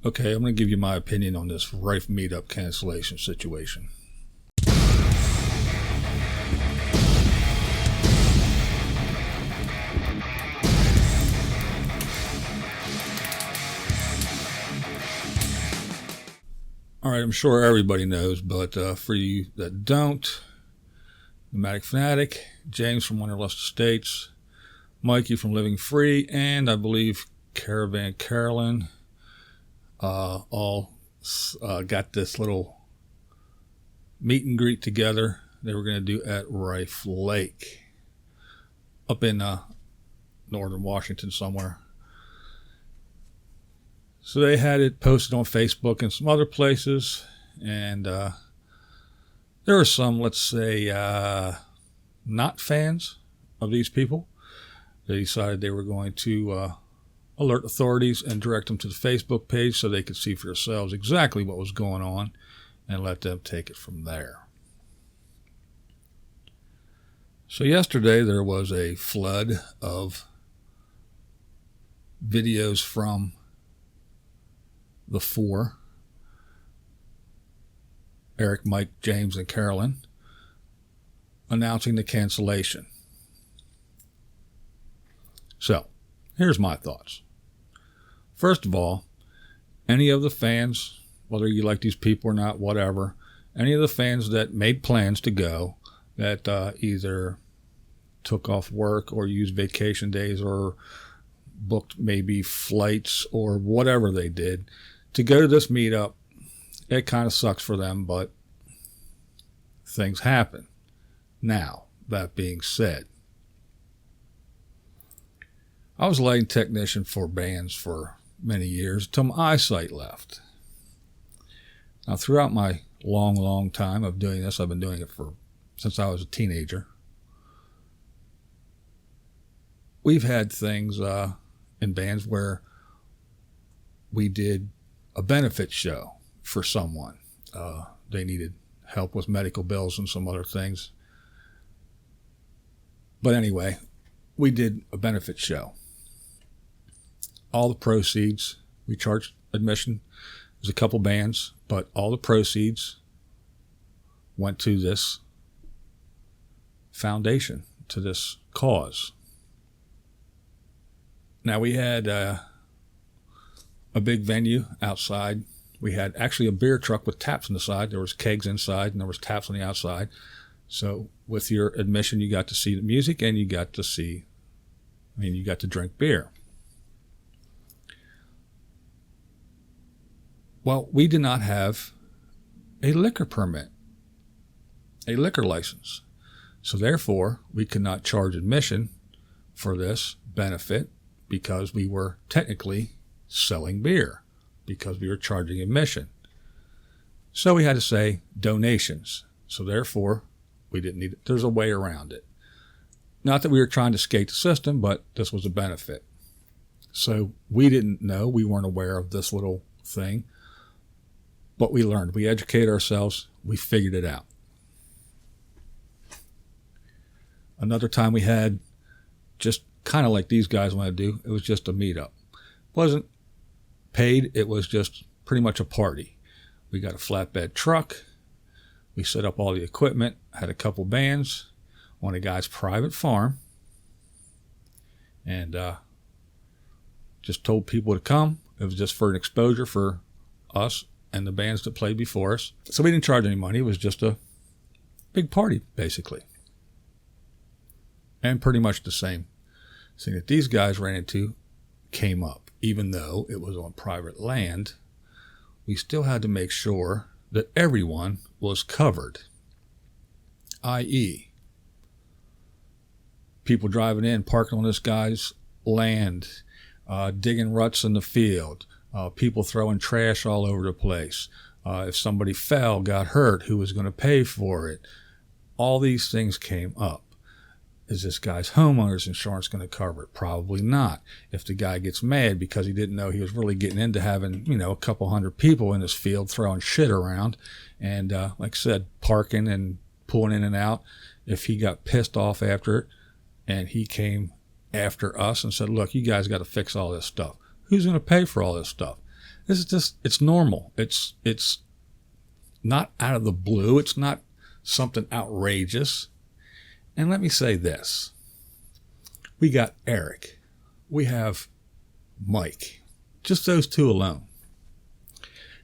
Okay, I'm going to give you my opinion on this Riffe meetup cancellation situation. All right, I'm sure everybody knows, but for you that don't, Nomadic Fanatic, James from Wanderlust Estates, Mikey from Living Free, and I believe Caravan Carolyn all got this little meet and greet together they were going to do at Riffe Lake up in northern Washington somewhere. So they had it posted on Facebook and some other places, and there were some, let's say, not fans of these people. They decided they were going to alert authorities and direct them to the Facebook page so they could see for themselves exactly what was going on and let them take it from there. So yesterday there was a flood of videos from the four, Eric, Mike, James, and Carolyn, announcing the cancellation. So, here's my thoughts. First of all, any of the fans, whether you like these people or not, whatever, any of the fans that made plans to go, that either took off work or used vacation days or booked maybe flights or whatever they did to go to this meetup, it kind of sucks for them, but things happen. Now, that being said, I was a lighting technician for bands for many years until my eyesight left. Now, throughout my long time of doing this, I've been doing it since I was a teenager. We've had things in bands where we did a benefit show for someone. They needed help with medical bills and some other things. But anyway, we did a benefit show. All the proceeds, we charged admission. There's a couple bands, but all the proceeds went to this foundation, to this cause. Now, we had a big venue outside. We had actually a beer truck with taps on the side. There was kegs inside and there was taps on the outside. So with your admission, you got to see the music and you got to drink beer. Well, we did not have a liquor permit, a liquor license. So therefore, we could not charge admission for this benefit because we were technically selling beer, because we were charging admission. So we had to say donations. So therefore, we didn't need it. There's a way around it. Not that we were trying to skate the system, but this was a benefit. So we didn't know, we weren't aware of this little thing, but we learned. We educated ourselves. We figured it out. Another time we had, just kind of like these guys want to do, it was just a meetup. Wasn't paid, it was just pretty much a party. We got a flatbed truck. We set up all the equipment, had a couple bands on a guy's private farm, and just told people to come. It was just for an exposure for us and the bands that played before us. So we didn't charge any money. It was just a big party, basically. And pretty much the same thing that these guys ran into came up. Even though it was on private land, we still had to make sure that everyone was covered, i.e., people driving in, parking on this guy's land, digging ruts in the field, people throwing trash all over the place. If somebody fell, got hurt, who was going to pay for it? All these things came up. Is this guy's homeowner's insurance going to cover it? Probably not. If the guy gets mad because he didn't know he was really getting into having, a couple hundred people in his field throwing shit around and, like I said, parking and pulling in and out, if he got pissed off after it and he came after us and said, look, you guys got to fix all this stuff. Who's going to pay for all this stuff? This is just, it's normal. It's not out of the blue. It's not something outrageous. And let me say this. We got Eric. We have Mike. Just those two alone.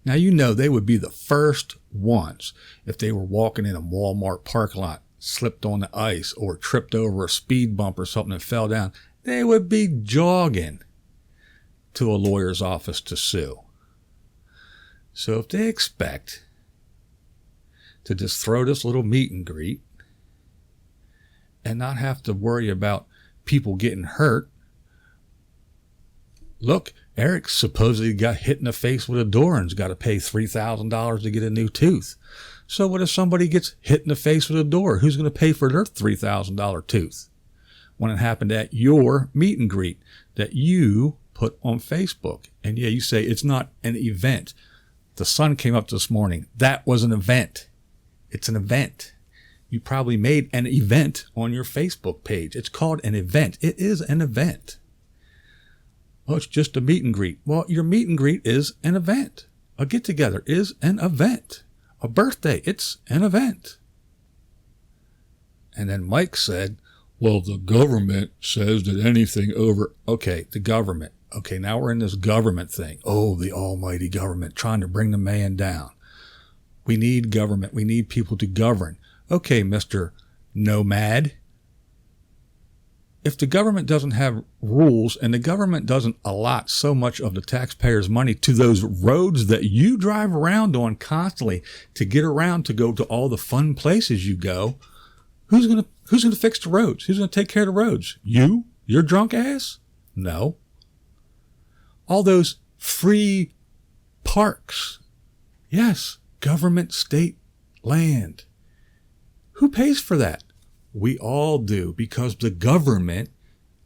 Now, you know, they would be the first ones if they were walking in a Walmart parking lot, slipped on the ice or tripped over a speed bump or something and fell down. They would be jogging to a lawyer's office to sue. So if they expect to just throw this little meet and greet and not have to worry about people getting hurt, look, Eric supposedly got hit in the face with a door and's got to pay $3,000 to get a new tooth. So what if somebody gets hit in the face with a door? Who's going to pay for their $3,000 tooth? When it happened at your meet and greet that you put on Facebook. And yeah, you say it's not an event. The sun came up this morning. That was an event. It's an event. You probably made an event on your Facebook page. It's called an event. It is an event. Well, it's just a meet and greet. Well, your meet and greet is an event. A get together is an event. A birthday, it's an event. And then Mike said, well, the government says that anything over, okay, the government. Okay, now we're in this government thing. Oh, the almighty government trying to bring the man down. We need government. We need people to govern. Okay, Mr. Nomad. If the government doesn't have rules and the government doesn't allot so much of the taxpayers' money to those roads that you drive around on constantly to get around to go to all the fun places you go, who's going to fix the roads? Who's going to take care of the roads? You? Your drunk ass? No. All those free parks. Yes, government, state, land. Who pays for that? We all do, because the government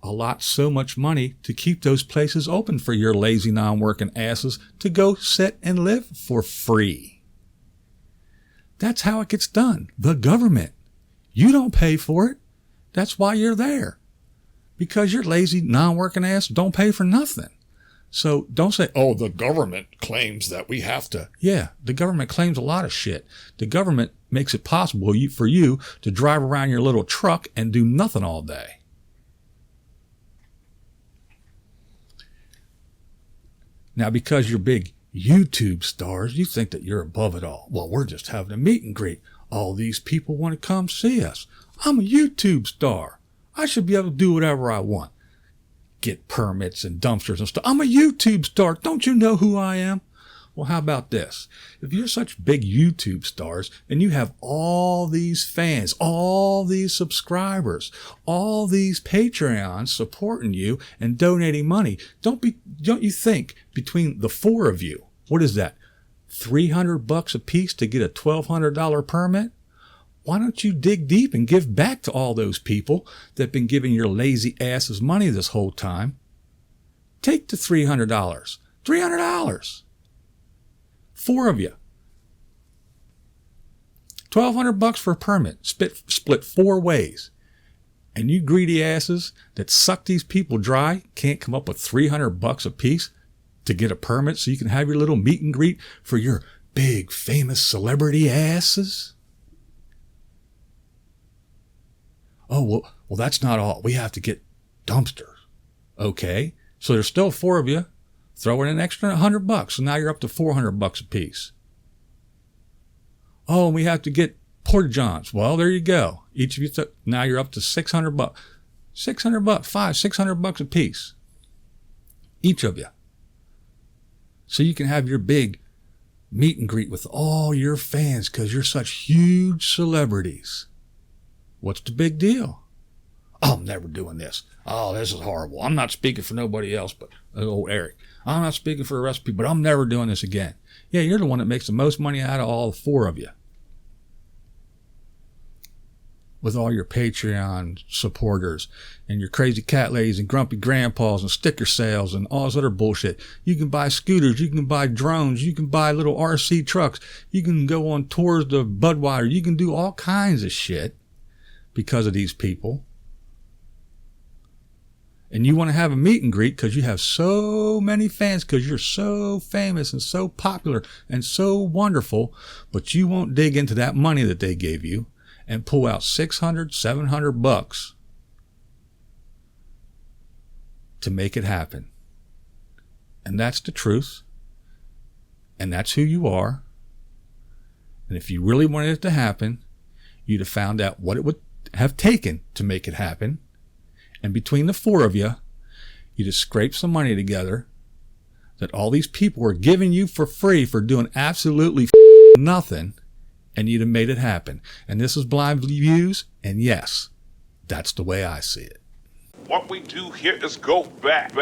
allots so much money to keep those places open for your lazy, non-working asses to go sit and live for free. That's how it gets done. The government. You don't pay for it. That's why you're there. Because your lazy, non-working ass don't pay for nothing. So don't say, oh, the government claims that we have to. Yeah, the government claims a lot of shit. The government makes it possible for you to drive around your little truck and do nothing all day. Now, because you're big YouTube stars, you think that you're above it all. Well, we're just having a meet and greet. All these people want to come see us. I'm a YouTube star. I should be able to do whatever I want. Get permits and dumpsters and stuff. I'm a YouTube star. Don't you know who I am? Well, how about this? If you're such big YouTube stars and you have all these fans, all these subscribers, all these Patreons supporting you and donating money, don't you think between the four of you, what is that? $300 a piece to get a $1,200 permit? Why don't you dig deep and give back to all those people that have been giving your lazy asses money this whole time? Take the $300. $300. Four of you. $1,200 for a permit. Split four ways. And you greedy asses that suck these people dry can't come up with $300 a piece to get a permit so you can have your little meet and greet for your big famous celebrity asses? Oh, well, that's not all. We have to get dumpsters. Okay. So there's still four of you. Throw in an extra $100. So now you're up to $400 a piece. Oh, and we have to get porta johns. Well, there you go. Each of you, now you're up to $600. $600, $600 a piece. Each of you. So you can have your big meet and greet with all your fans because you're such huge celebrities. What's the big deal? Oh, I'm never doing this. Oh, this is horrible. I'm not speaking for nobody else but old Eric. I'm not speaking for the rest of people, but I'm never doing this again. Yeah, you're the one that makes the most money out of all four of you. With all your Patreon supporters and your crazy cat ladies and grumpy grandpas and sticker sales and all this other bullshit. You can buy scooters. You can buy drones. You can buy little RC trucks. You can go on tours to Budweiser. You can do all kinds of shit because of these people. and you want to have a meet and greet because you have so many fans, because you're so famous and so popular and so wonderful, but you won't dig into that money that they gave you and pull out $600, $700 to make it happen. And that's the truth. And that's who you are. And if you really wanted it to happen, you'd have found out what it would have taken to make it happen. And between the four of you, you'd have scraped some money together that all these people were giving you for free for doing absolutely nothing, and you'd have made it happen. And this is Blind Views, and yes, that's the way I see it. What we do here is go back.